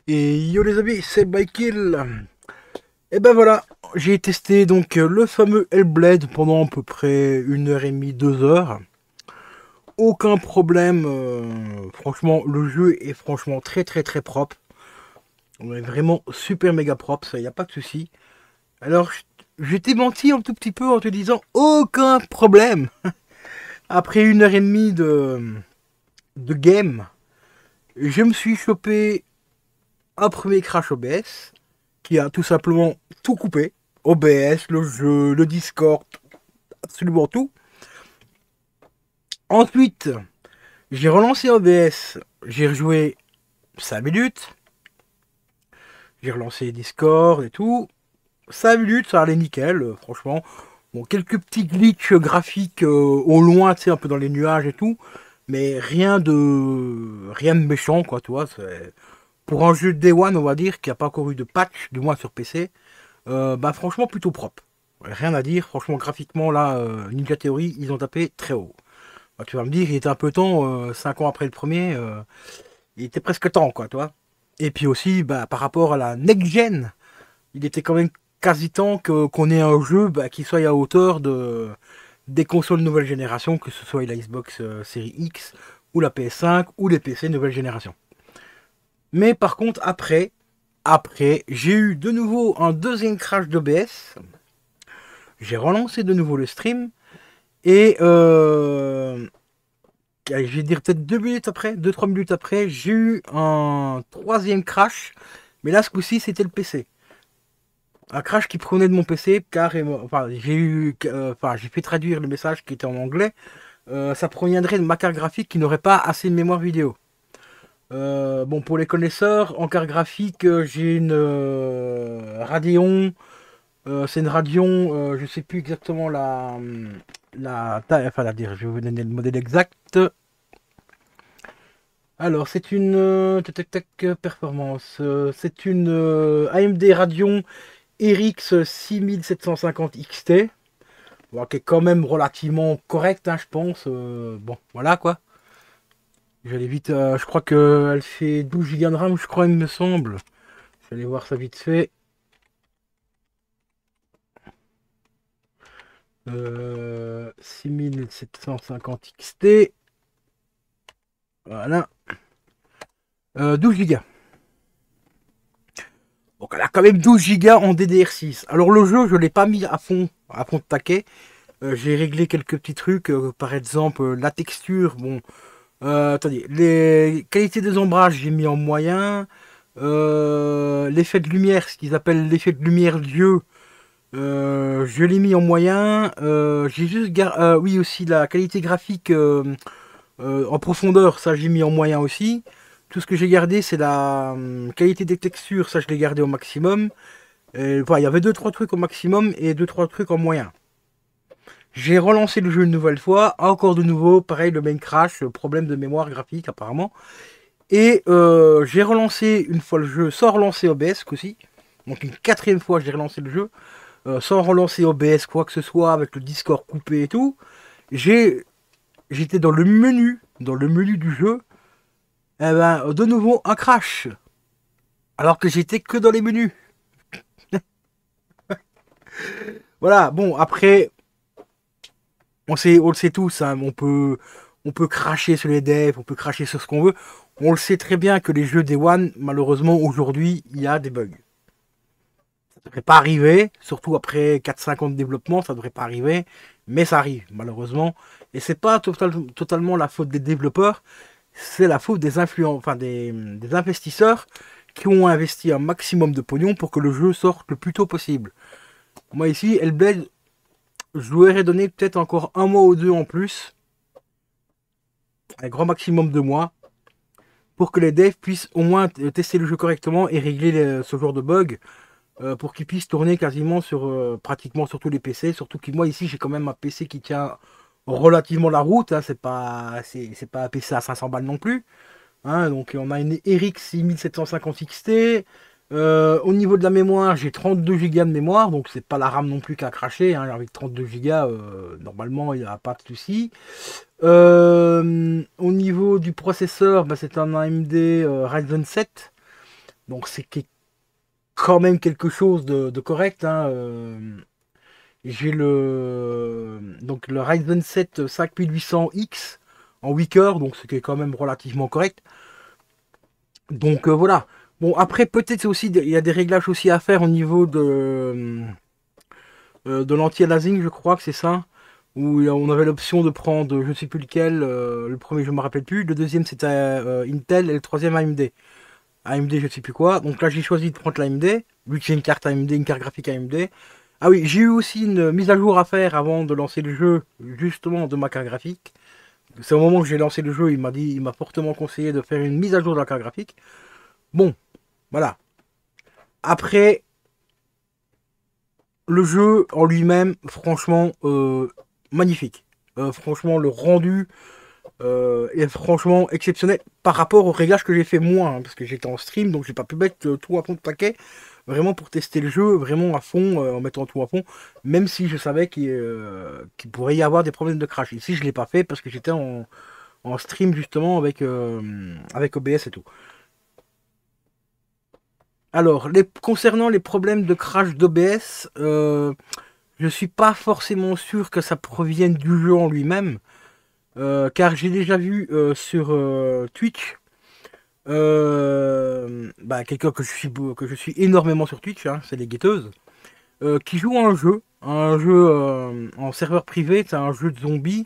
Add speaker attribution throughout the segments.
Speaker 1: Et yo les amis, c'est Bykill. Et ben voilà, j'ai testé donc le fameux Hellblade pendant à peu près 1h30, 2 heures. Aucun problème, franchement le jeu est franchement très propre. On est vraiment super méga propre, ça y a pas de souci. Alors je t'ai menti un tout petit peu en te disant aucun problème. Après 1h30 de game, je me suis chopé un premier crash OBS qui a tout simplement tout coupé. OBS, le jeu, le Discord, absolument tout. Ensuite, j'ai relancé OBS, j'ai rejoué 5 minutes, j'ai relancé Discord et tout. 5 minutes, ça allait nickel, franchement. Bon, quelques petits glitches graphiques au loin, tu sais, un peu dans les nuages et tout. Mais rien de méchant, quoi, tu vois. Pour un jeu Day One, on va dire, qui n'a pas encore eu de patch, du moins sur PC, bah franchement plutôt propre. Rien à dire, franchement graphiquement là, Ninja Theory, ils ont tapé très haut. Bah, tu vas me dire, il était un peu temps, 5 ans après le premier, il était presque temps quoi, toi. Et puis aussi, bah, par rapport à la next-gen, il était quand même quasi temps qu'on ait un jeu bah, qui soit à hauteur des consoles nouvelle génération, que ce soit la Xbox Series X, ou la PS5, ou les PC nouvelle génération. Mais par contre, après, j'ai eu de nouveau un deuxième crash d'OBS. J'ai relancé de nouveau le stream. Et je vais dire peut-être 2 minutes après, 2-3 minutes après, j'ai eu un troisième crash. Mais là, ce coup-ci, c'était le PC. Un crash qui provenait de mon PC, carrément. Enfin, j'ai fait traduire le message qui était en anglais. Ça proviendrait de ma carte graphique qui n'aurait pas assez de mémoire vidéo. Bon, pour les connaisseurs, en carte graphique, j'ai une Radeon. C'est une Radeon, je sais plus exactement la taille, enfin la dire, je vais vous donner le modèle exact. Alors, c'est une performance. C'est une AMD Radeon RX 6750 XT. Bon, qui est quand même relativement correct, hein, je pense. Bon, voilà quoi. J'allais vite. Je crois qu'elle fait 12 Go de RAM, je crois, il me semble. Je vais aller voir ça vite fait. 6750 XT. Voilà. 12 Go. Donc elle a quand même 12 Go en DDR6. Alors le jeu, je ne l'ai pas mis à fond de taquet. J'ai réglé quelques petits trucs, par exemple la texture. Bon, attendez, les qualités des ombrages, j'ai mis en moyen. L'effet de lumière, ce qu'ils appellent l'effet de lumière Dieu, je l'ai mis en moyen. J'ai juste oui aussi la qualité graphique en profondeur, ça j'ai mis en moyen aussi. Tout ce que j'ai gardé, c'est la qualité des textures, ça je l'ai gardé au maximum. Et, voilà, il y avait deux trois trucs au maximum et deux trois trucs en moyen. J'ai relancé le jeu une nouvelle fois, encore de nouveau, pareil, le main crash, problème de mémoire graphique apparemment. Et j'ai relancé une fois le jeu sans relancer OBS aussi. Donc une quatrième fois j'ai relancé le jeu, sans relancer OBS, quoi que ce soit, avec le Discord coupé et tout. J'étais dans le menu du jeu, et ben de nouveau un crash. Alors que j'étais que dans les menus. Voilà, bon après, on le sait tous, hein, on peut cracher sur les devs, on peut cracher sur ce qu'on veut. On le sait très bien que les jeux Day One, malheureusement, aujourd'hui, il y a des bugs. Ça ne devrait pas arriver, surtout après 4-5 ans de développement, ça ne devrait pas arriver, mais ça arrive, malheureusement. Et c'est pas totalement la faute des développeurs, c'est la faute des influents, enfin des investisseurs qui ont investi un maximum de pognon pour que le jeu sorte le plus tôt possible. Moi ici, Hellblade, je lui aurais donné peut-être encore un mois ou deux en plus, un grand maximum de mois, pour que les devs puissent au moins tester le jeu correctement et régler ce genre de bug, pour qu'ils puissent tourner quasiment sur pratiquement sur tous les PC. Surtout que moi ici j'ai quand même un PC qui tient relativement la route, hein, c'est pas un PC à 500 balles non plus. Hein, donc on a une RX 6750 XT. Au niveau de la mémoire, j'ai 32 Go de mémoire, donc c'est pas la RAM non plus qui a craché. Hein, avec 32 Go, normalement il n'y a pas de souci. Au niveau du processeur, bah, c'est un AMD Ryzen 7. Donc c'est quand même quelque chose de correct, hein. J'ai le Ryzen 7 5800X en 8 cœurs, donc ce qui est quand même relativement correct. Donc voilà. Bon, après, peut-être aussi, il y a des réglages aussi à faire au niveau de l'anti-aliasing, je crois que c'est ça. Où on avait l'option de prendre, je ne sais plus lequel, le premier je ne me rappelle plus, le deuxième c'était Intel et le troisième AMD. AMD je ne sais plus quoi, donc là j'ai choisi de prendre l'AMD, vu que j'ai une carte AMD, une carte graphique AMD. Ah oui, j'ai eu aussi une mise à jour à faire avant de lancer le jeu, justement de ma carte graphique. C'est au moment où j'ai lancé le jeu, il m'a fortement conseillé de faire une mise à jour de la carte graphique. Bon, voilà. Après, le jeu en lui-même, franchement, magnifique. Franchement, le rendu est franchement exceptionnel par rapport au réglage que j'ai fait moi, hein, parce que j'étais en stream, donc j'ai pas pu mettre tout à fond de paquet, vraiment pour tester le jeu, vraiment à fond, en mettant tout à fond, même si je savais qu'il pourrait y avoir des problèmes de crash. Ici, je l'ai pas fait parce que j'étais en stream justement avec OBS et tout. Alors, concernant les problèmes de crash d'OBS, je suis pas forcément sûr que ça provienne du jeu en lui-même, car j'ai déjà vu sur Twitch quelqu'un que je suis énormément sur Twitch, hein, c'est les guetteuses, qui joue à un jeu en serveur privé, c'est un jeu de zombies,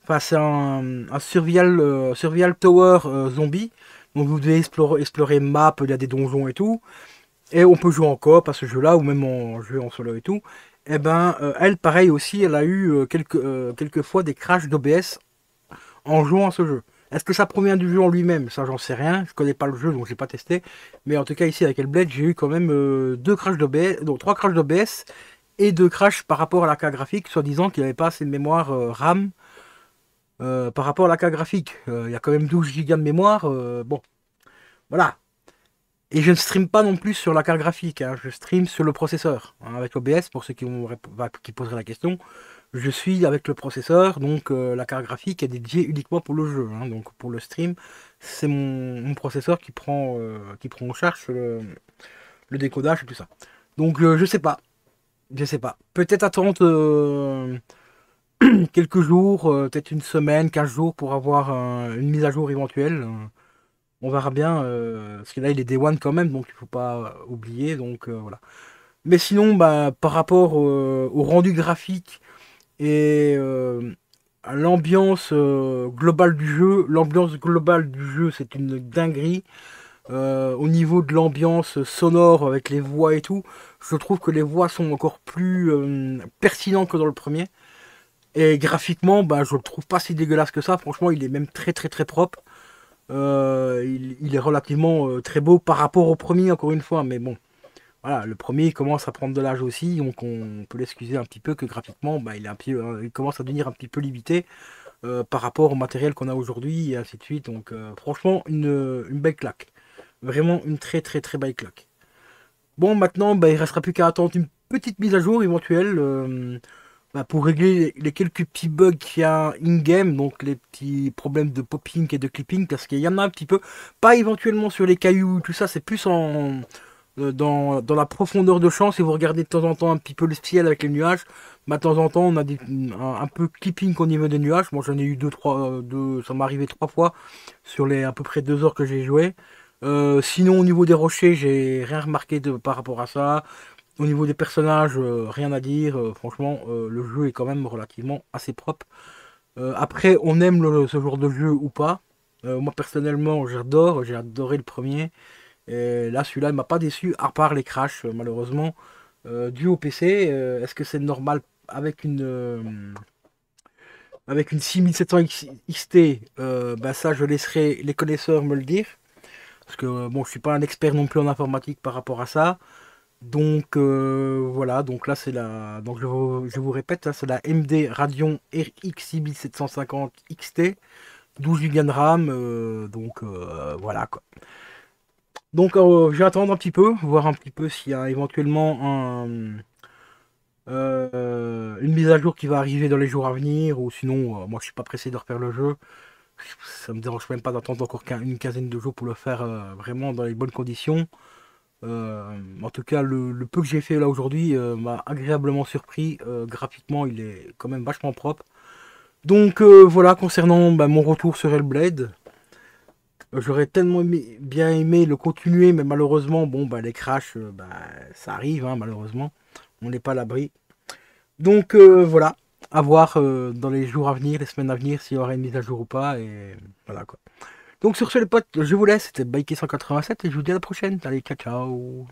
Speaker 1: enfin c'est un survival tower zombie, donc vous devez explorer map, il y a des donjons et tout, et on peut jouer en coop à ce jeu-là, ou même en jeu en solo et tout. Et ben, elle, pareil aussi, elle a eu quelques fois des crashs d'OBS en jouant à ce jeu. Est-ce que ça provient du jeu en lui-même? Ça, j'en sais rien. Je connais pas le jeu, donc j'ai pas testé. Mais en tout cas, ici avec Hellblade, j'ai eu quand même deux crashs d'OBS, donc trois crashs d'OBS et deux crashs par rapport à la carte graphique, soi-disant qu'il n'y avait pas assez de mémoire RAM par rapport à la carte graphique. Il y a quand même 12 Go de mémoire. Bon, voilà. Et je ne stream pas non plus sur la carte graphique, hein. Je stream sur le processeur, hein, avec OBS, pour ceux qui poseraient la question. Je suis avec le processeur, donc la carte graphique est dédiée uniquement pour le jeu, hein. Donc pour le stream, c'est mon processeur qui prend en charge le décodage et tout ça. Donc je sais pas, je sais pas. Peut-être attendre quelques jours, peut-être une semaine, 15 jours pour avoir une mise à jour éventuelle. On verra bien, parce que là il est Day One quand même, donc il faut pas oublier, donc voilà. Mais sinon, bah, par rapport au rendu graphique et à l'ambiance globale du jeu, l'ambiance globale du jeu c'est une dinguerie. Au niveau de l'ambiance sonore avec les voix et tout, je trouve que les voix sont encore plus pertinentes que dans le premier. Et graphiquement, bah, je le trouve pas si dégueulasse que ça. Franchement, il est même très très très propre. Il est relativement très beau par rapport au premier, encore une fois. Mais bon, voilà, le premier il commence à prendre de l'âge aussi, donc on peut l'excuser un petit peu que graphiquement, bah, il commence à devenir un petit peu limité par rapport au matériel qu'on a aujourd'hui et ainsi de suite. Donc franchement, une belle claque. Vraiment une très très très belle claque. Bon, maintenant, bah, il restera plus qu'à attendre une petite mise à jour éventuelle pour régler les quelques petits bugs qu'il y a in-game, donc les petits problèmes de popping et de clipping, parce qu'il y en a un petit peu. Pas éventuellement sur les cailloux, tout ça, c'est plus dans la profondeur de champ. Si vous regardez de temps en temps un petit peu le ciel avec les nuages, bah, de temps en temps, on a un peu clipping au niveau des nuages. Moi, j'en ai eu ça m'est arrivé trois fois sur les à peu près 2 heures que j'ai joué. Sinon, au niveau des rochers, j'ai rien remarqué par rapport à ça. Au niveau des personnages, rien à dire. Franchement, le jeu est quand même relativement assez propre. Après, on aime ce genre de jeu ou pas. Moi, personnellement, j'adore. J'ai adoré le premier. Et là, celui-là, il m'a pas déçu, à part les crashs, malheureusement. Dû au PC, est-ce que c'est normal avec une 6700 XT? Bah, ça, je laisserai les connaisseurs me le dire. Parce que bon, je suis pas un expert non plus en informatique par rapport à ça. Donc voilà, donc là c'est donc je vous répète, hein, c'est la MD Radeon RX 6750 XT, 12 Go de RAM, donc voilà quoi. Donc je vais attendre un petit peu, voir un petit peu s'il y a éventuellement une mise à jour qui va arriver dans les jours à venir, ou sinon moi je suis pas pressé de refaire le jeu. ça me dérange même pas d'attendre encore une quinzaine de jours pour le faire vraiment dans les bonnes conditions. En tout cas, le peu que j'ai fait là aujourd'hui m'a agréablement surpris. Graphiquement, il est quand même vachement propre. Donc voilà, concernant mon retour sur Hellblade, j'aurais tellement bien aimé le continuer, mais malheureusement, bon, les crashs, ça arrive, hein, malheureusement. On n'est pas à l'abri. Donc voilà, à voir dans les jours à venir, les semaines à venir, s'il y aura une mise à jour ou pas. Et voilà quoi. Donc sur ce les potes, je vous laisse, c'était Bike187 et je vous dis à la prochaine. Allez, ciao ciao.